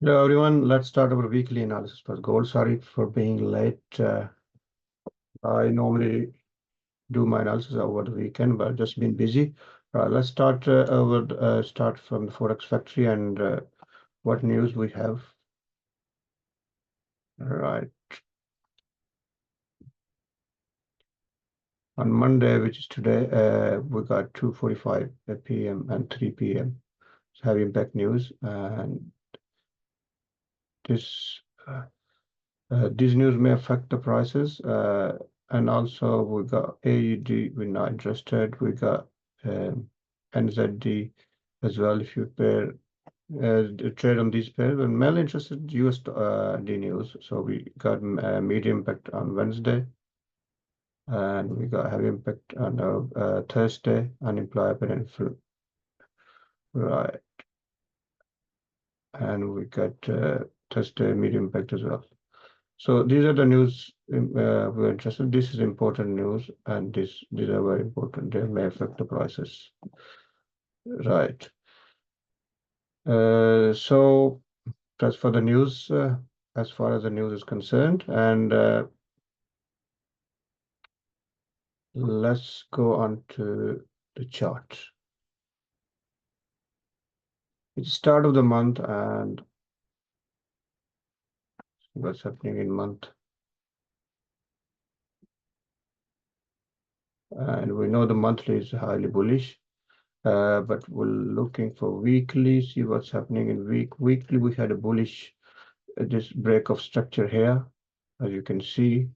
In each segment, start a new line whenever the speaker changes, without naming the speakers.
Hello everyone, let's start our weekly analysis for gold. Sorry for being late. I normally do my analysis over the weekend, but I've just been busy. Let's start from the Forex factory and what news we have. Right. On Monday, which is today, we got 2:45 p.m. and 3 p.m. Heavy impact news, and this these news may affect the prices. And also we got AUD, we're not interested. We got NZD as well. If you pair trade on these pairs, and mainly interested in USD news. So we got medium impact on Wednesday, and we got heavy impact on Thursday, unemployment and right, and we got Thursday medium impact as well. So these are the news we're interested. This is important news, and these are very important. They may affect the prices. Right. So that's for the news, as far as the news is concerned. And let's go on to the chart. It's start of the month, and what's happening in month. And we know the monthly is highly bullish. But we're looking for weekly, see what's happening in week. Weekly, we had a bullish, this break of structure here, as you can see.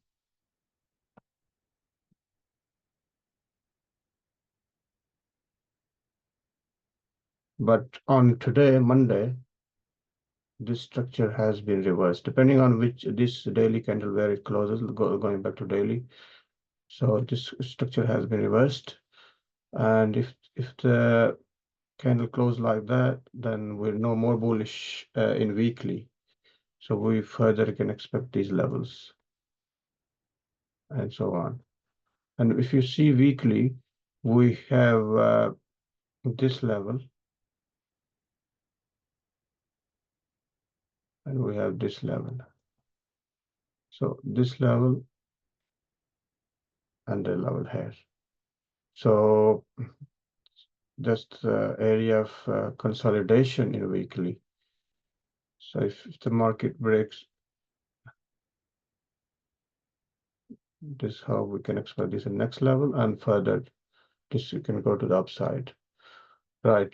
But on today, Monday, this structure has been reversed, depending on which this daily candle where it closes, going back to daily. So this structure has been reversed. And if the candle close like that, then we're no more bullish in weekly. So we further can expect these levels and so on. And if you see weekly, we have this level, and we have this level. So this level and the level here. So just the area of consolidation in weekly. So if the market breaks, this is how we can expect this in next level, and further this you can go to the upside. Right.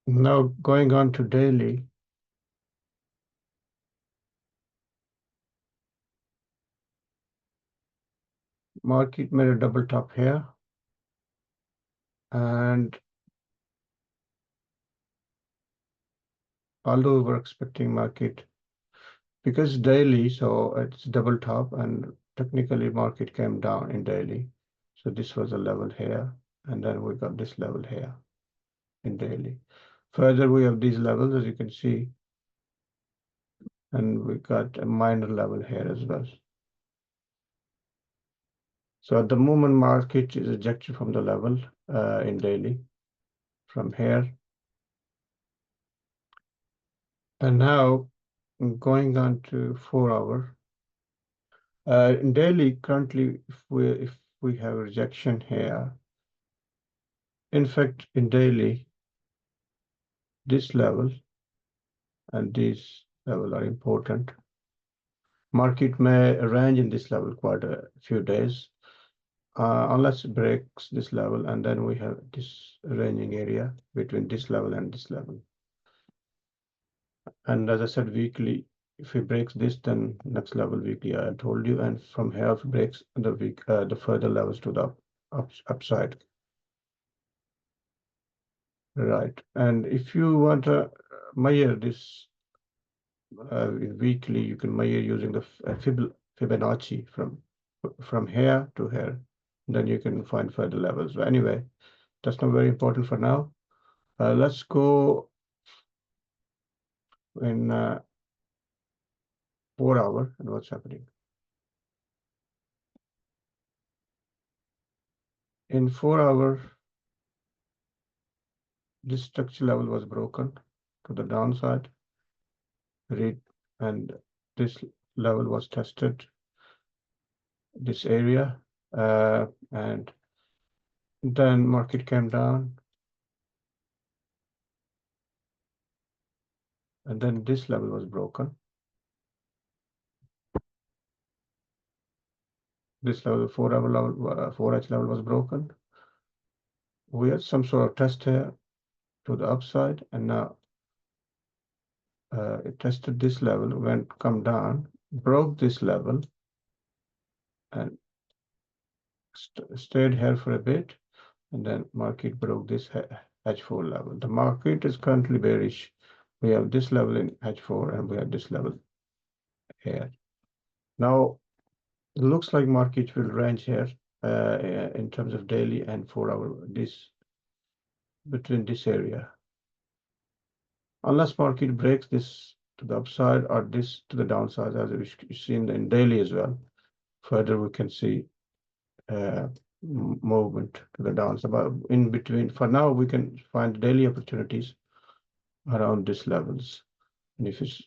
Now going on to daily. Market made a double top here, and although we were expecting market, because daily, so it's double top, and technically market came down in daily. So this was a level here, and then we got this level here in daily. Further, we have these levels, as you can see, and we got a minor level here as well. So at the moment, market is ejected from the level in daily from here. And now going on to 4 hour. In daily, currently, if we have rejection here, in fact, in daily, this level and this level are important. Market may range in this level quite a few days, unless it breaks this level, and then we have this ranging area between this level and this level. And as I said, weekly, if it breaks this, then next level weekly, I told you, and from here it breaks the further levels to the upside. Right. And if you want to measure this weekly, you can measure using the Fibonacci from here to here. Then you can find further levels. But anyway, that's not very important for now. Let's go in 4 hour and what's happening. In 4 hour, this structure level was broken. to the downside, and this level was tested, this area, and then market came down, and then this level was broken. This level, 4H level was broken. We had some sort of test here to the upside, and now it tested this level, come down, broke this level, and stayed here for a bit, and then market broke this H4 level. The market is currently bearish. We have this level in H4, and we have this level here. Now, it looks like market will range here in terms of daily and 4-hour, between this area. Unless market breaks this to the upside or this to the downside, as we've seen in daily as well. Further, we can see movement to the downside. But in between, for now, we can find daily opportunities around these levels. And if it's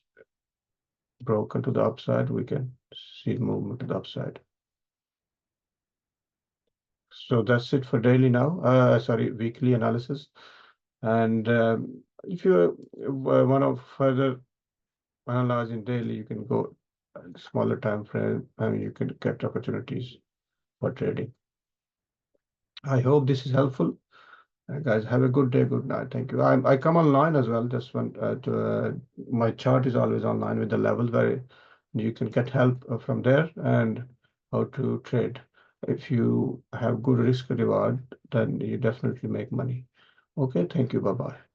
broken to the upside, we can see movement to the upside. So that's it for daily now. Weekly analysis. And if you want to further analyze in daily, you can go smaller time frame, and you can get opportunities for trading. I hope this is helpful. Guys, have a good day, good night. Thank you. I come online as well. Just want my chart is always online with the levels where you can get help from there and how to trade. If you have good risk reward, then you definitely make money. Okay, thank you. Bye bye.